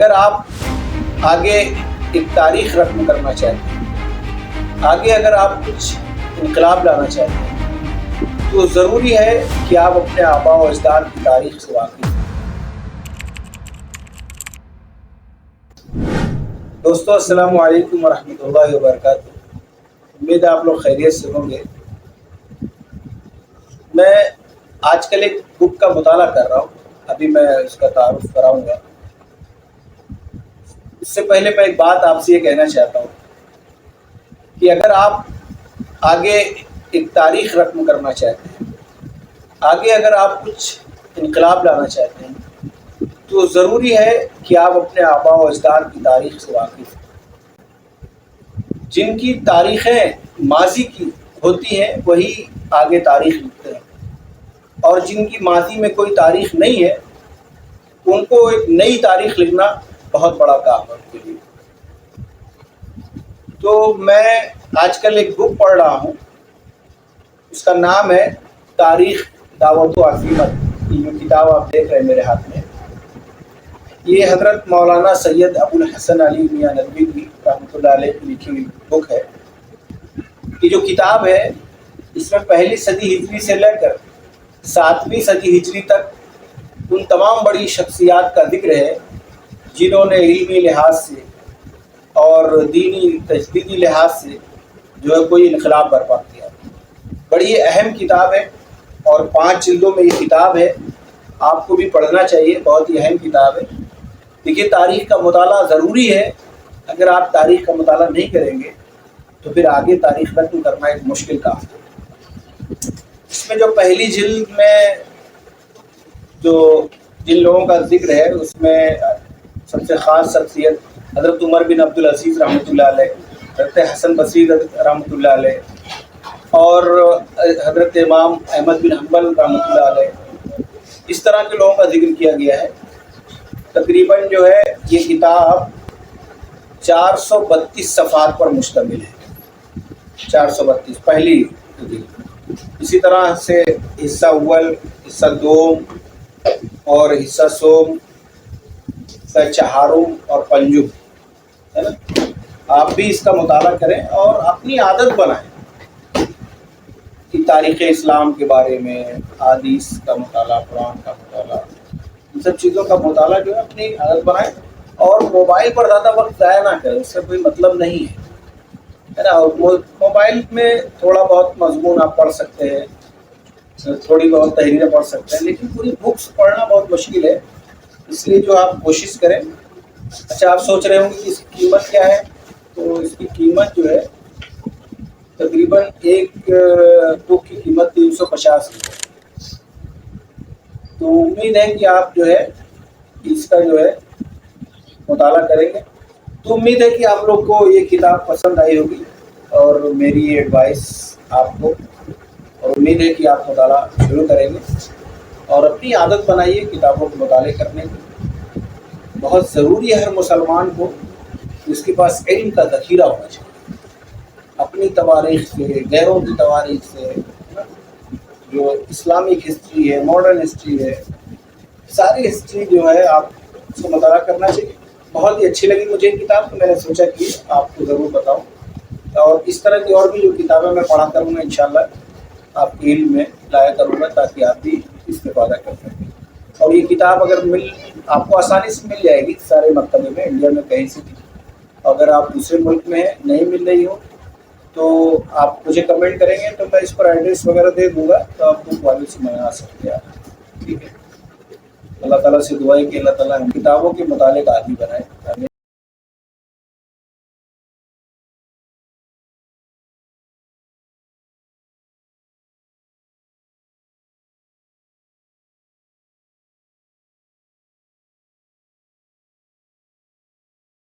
اگر آپ آگے ایک تاریخ رقم کرنا چاہتے ہیں، آگے اگر آپ کچھ انقلاب لانا چاہتے ہیں تو ضروری ہے کہ آپ اپنے آباء و اجداد کی تاریخ سے واقف ہیں۔ دوستو السلام علیکم ورحمۃ اللہ وبرکاتہ۔ امید ہے آپ لوگ خیریت سے ہوں گے۔ میں آج کل ایک بک کا مطالعہ کر رہا ہوں، ابھی میں اس کا تعارف کراؤں گا۔ اس سے پہلے میں ایک بات آپ سے یہ کہنا چاہتا ہوں کہ اگر آپ آگے ایک تاریخ رقم کرنا چاہتے ہیں، آگے اگر آپ کچھ انقلاب لانا چاہتے ہیں تو ضروری ہے کہ آپ اپنے آباء و اجداد کی تاریخ سے واقف ہیں۔ جن کی تاریخیں ماضی کی ہوتی ہیں وہی آگے تاریخ لکھتے ہیں، اور جن کی ماضی میں کوئی تاریخ نہیں ہے ان کو ایک نئی تاریخ لکھنا بہت بڑا کام ہے ان کے لیے۔ تو میں آج کل ایک بک پڑھ رہا ہوں، اس کا نام ہے تاریخ دعوت و عزیمت۔ یہ جو کتاب آپ دیکھ رہے ہیں میرے ہاتھ میں، یہ حضرت مولانا سید ابو الحسن علی میاں ندوی کی رحمۃ اللہ علیہ کی لکھی ہوئی بک ہے۔ یہ جو کتاب ہے اس میں پہلی صدی ہجری سے لے کر 7ویں صدی ہجری تک ان تمام بڑی شخصیات کا ذکر ہے جنہوں نے علمی لحاظ سے اور دینی تجدیدی لحاظ سے جو ہے کوئی انقلاب برپا کیا۔ بڑی اہم کتاب ہے اور 5 جلدوں میں یہ کتاب ہے، آپ کو بھی پڑھنا چاہیے، بہت ہی اہم کتاب ہے۔ دیکھیے تاریخ کا مطالعہ ضروری ہے، اگر آپ تاریخ کا مطالعہ نہیں کریں گے تو پھر آگے تاریخ رقم کرنا ایک مشکل کام ہے۔ اس میں جو پہلی جلد میں جو جن لوگوں کا ذکر ہے اس میں سب سے خاص شخصیت حضرت عمر بن عبدالعزیز رحمۃ اللہ علیہ، حضرت حسن بصری رحمۃ اللہ علیہ، اور حضرت امام احمد بن حنبل رحمۃ اللہ علیہ، اس طرح کے لوگوں کا ذکر کیا گیا ہے۔ تقریباً جو ہے یہ کتاب 432 صفحات پر مشتمل ہے، 432 پہلی جلد۔ اسی طرح سے حصہ اول، حصہ دوم اور حصہ سوم، حصہ چہارم اور پنجم ہے نا۔ آپ بھی اس کا مطالعہ کریں اور اپنی عادت بنائیں کہ تاریخ اسلام کے بارے میں، حدیث کا مطالعہ، قرآن کا مطالعہ، ان سب چیزوں کا مطالعہ جو ہے اپنی عادت بنائیں، اور موبائل پر زیادہ وقت ضائع نہ کریں، اس سے کوئی مطلب نہیں ہے نا۔ موبائل میں تھوڑا بہت مضمون آپ پڑھ سکتے ہیں، تھوڑی بہت تحریریں پڑھ سکتے ہیں، لیکن پوری بکس پڑھنا بہت مشکل ہے۔ اس لیے جو آپ کوشش کریں۔ اچھا، آپ سوچ رہے ہوں گے کہ اس کی قیمت کیا ہے، تو اس کی قیمت جو ہے تقریباً ایک بک کی قیمت 350 روپے۔ تو امید ہے کہ آپ جو ہے اس کا جو ہے مطالعہ کریں گے۔ تو امید ہے کہ آپ لوگ کو یہ کتاب پسند آئی ہوگی، اور میری یہ ایڈوائس آپ کو، اور امید ہے کہ آپ مطالعہ شروع کریں گے اور اپنی عادت بنائیے کتابوں کے مطالعے کرنے کی۔ بہت ضروری ہے ہر مسلمان کو اس کے پاس علم کا ذخیرہ ہونا چاہیے، اپنی تواریخ سے، غیروں کی تواریخ سے، جو اسلامک ہسٹری ہے، ماڈرن ہسٹری ہے، ساری ہسٹری جو ہے آپ اس کو مطالعہ کرنا چاہیے۔ بہت ہی اچھی لگی مجھے یہ کتاب، تو میں نے سوچا کہ آپ کو ضرور بتاؤں، اور اس طرح کی اور بھی جو کتابیں میں پڑھا کروں گا انشاءاللہ آپ کے علم میں لایا کروں گا، تاکہ آپ بھی استفادہ کر سکیں۔ اور یہ کتاب اگر آپ کو آسانی سے مل جائے گی سارے مکتبے میں، انڈیا میں کہیں سے بھی۔ اگر آپ دوسرے ملک میں ہیں، نہیں مل رہی ہو، تو آپ مجھے کمنٹ کریں گے تو میں اس پر ایڈریس وغیرہ دے دوں گا، تو آپ بک والے سے منگا سکتے ہیں، ٹھیک ہے۔ اللہ تعالیٰ سے دعا ہے کہ اللہ تعالیٰ کتابوں کے مطالعے کا عادی بنائے۔